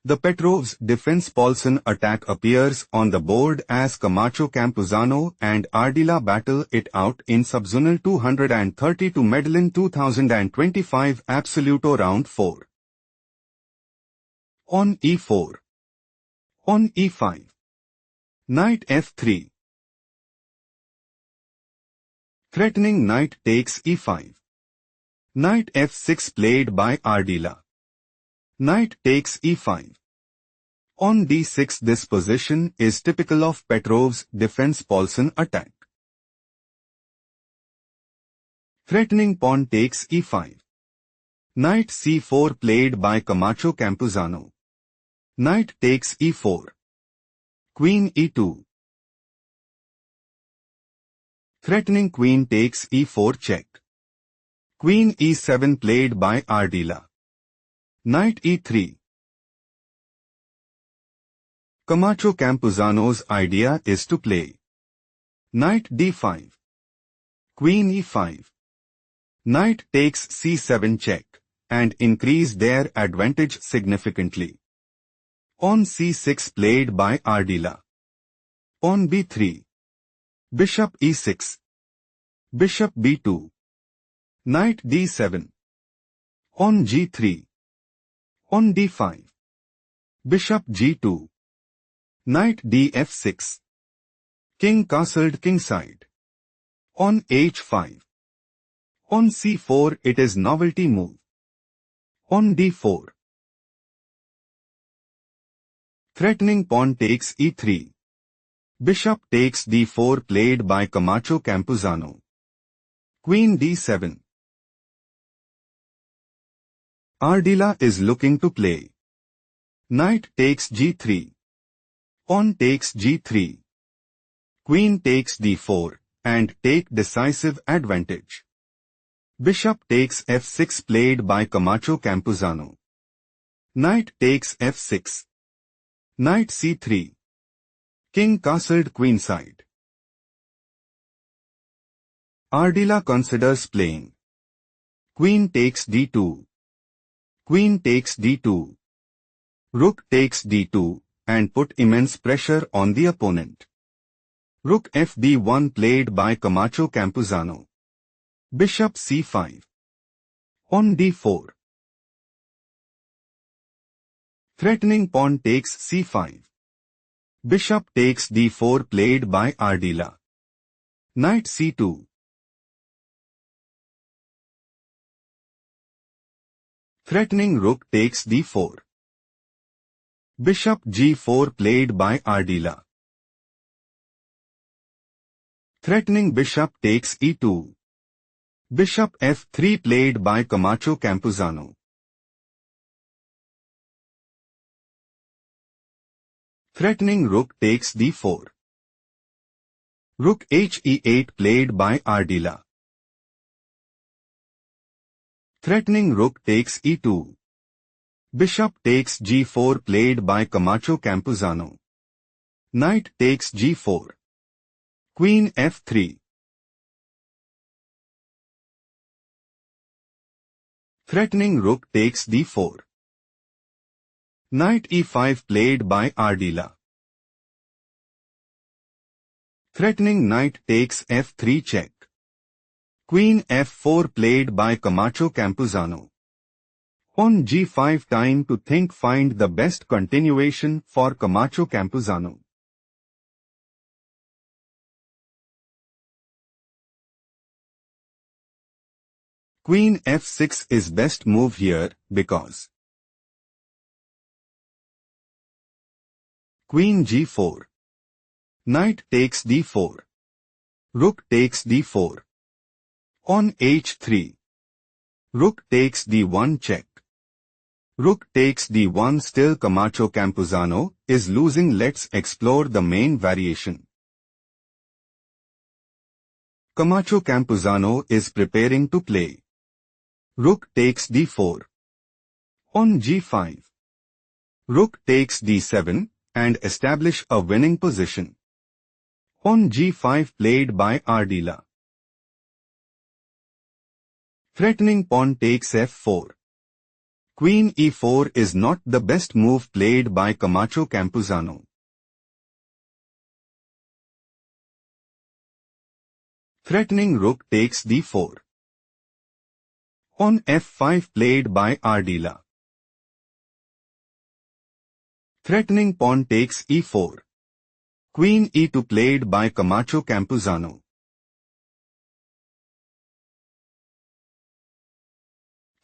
The Petrov's defense Paulsen attack appears on the board as Camacho Campusano and Ardila battle it out in Subzonal 230 to Medellin 2025 Absoluto round 4. On e4. On e5. Knight f3. Threatening knight takes e5. Knight f6 played by Ardila. Knight takes e5. On d6 this position is typical of Petrov's defense Paulsen attack. Threatening pawn takes e5. Knight c4 played by Camacho Campusano. Knight takes e4. Queen e2. Threatening queen takes e4 check. Queen e7 played by Ardila. Knight e3. Camacho Campusano's idea is to play knight d5. Queen e5. Knight takes c7 check and increase their advantage significantly. On c6 played by Ardila. On b3. Bishop e6. Bishop b2. Knight d7. On g3. On d5. Bishop g2. Knight df6. King castled kingside. On h5. On c4 it is novelty move. On d4. Threatening pawn takes e3. Bishop takes d4 played by Camacho Campusano. Queen d7. Ardila is looking to play knight takes g3. Pawn takes g3. Queen takes d4 and take decisive advantage. Bishop takes f6 played by Camacho Campusano. Knight takes f6. Knight c3. King castled queenside. Ardila considers playing queen takes d2. Queen takes d2. Rook takes d2 and put immense pressure on the opponent. Rook fd1 played by Camacho Campusano. Bishop c5. On d4. Threatening pawn takes c5. Bishop takes d4 played by Ardila. Knight c2. Threatening rook takes d4. Bishop g4 played by Ardila. Threatening bishop takes e2. Bishop f3 played by Camacho Campusano. Threatening rook takes d4. Rook he8 played by Ardila. Threatening rook takes e2. Bishop takes g4 played by Camacho Campusano. Knight takes g4. Queen f3. Threatening rook takes d4. Knight e5 played by Ardila. Threatening knight takes f3 check. Queen f4 played by Camacho Campusano. On g5 time to think, find the best continuation for Camacho Campusano. Queen f6 is best move here because Queen g4. Knight takes d4. Rook takes d4. On h3. Rook takes d1 check. Rook takes d1 still Camacho Campusano is losing. Let's explore the main variation. Camacho Campusano is preparing to play Rook takes d4. On g5. Rook takes d7 and establish a winning position. On g5 played by Ardila. Threatening pawn takes f4. Queen e4 is not the best move played by Camacho Campusano. Threatening rook takes d4. On f5 played by Ardila. Threatening pawn takes e4. Queen e2 played by Camacho Campusano.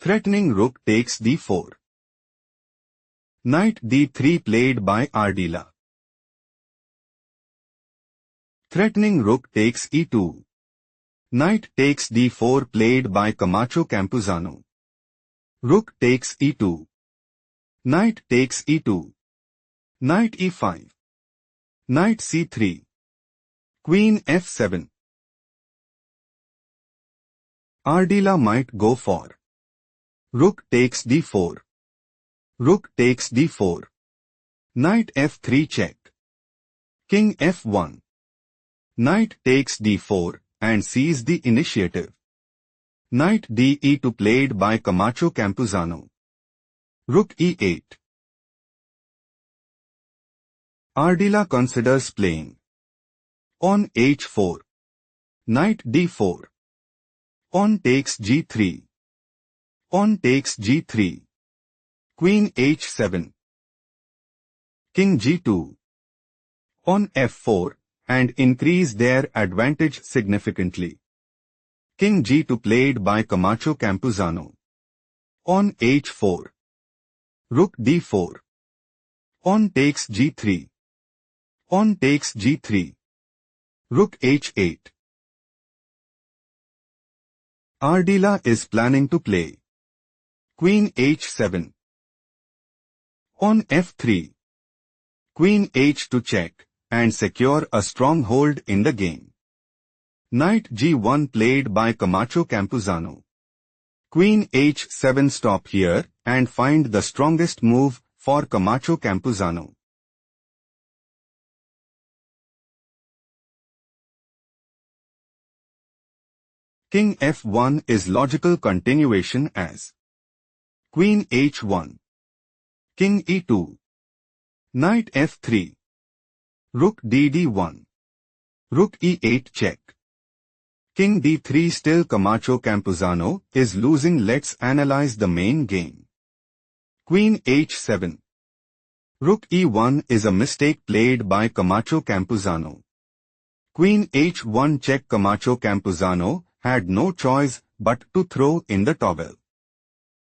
Threatening rook takes d4. Knight d3 played by Ardila. Threatening rook takes e2. Knight takes d4 played by Camacho Campusano. Rook takes e2. Knight takes e2. Knight e5. Knight c3. Queen f7. Ardila might go for rook takes d4. Rook takes d4. Knight f3 check. King f1. Knight takes d4 and seize the initiative. Knight de2 played by Camacho Campusano. Rook e8. Ardila considers playing on h4. Knight d4. Pawn takes g3. Pawn takes g3. Queen h7. King g2. Pawn f4 and increase their advantage significantly. King g2 played by Camacho Campusano. Pawn h4. Rook d4. Pawn takes g3. Pawn takes g3. Rook h8. Ardila is planning to play Queen h7. On f3. Queen h2 check and secure a stronghold in the game. Knight g1 played by Camacho Campusano. Queen h7 stop here and find the strongest move for Camacho Campusano. King f1 is logical continuation as Queen h1. King e2. Knight f3. Rook dd1. Rook e8 check. King d3 still Camacho Campusano is losing. Let's analyze the main game. Queen h7. Rook e1 is a mistake played by Camacho Campusano. Queen h1 check. Camacho Campusano had no choice but to throw in the towel.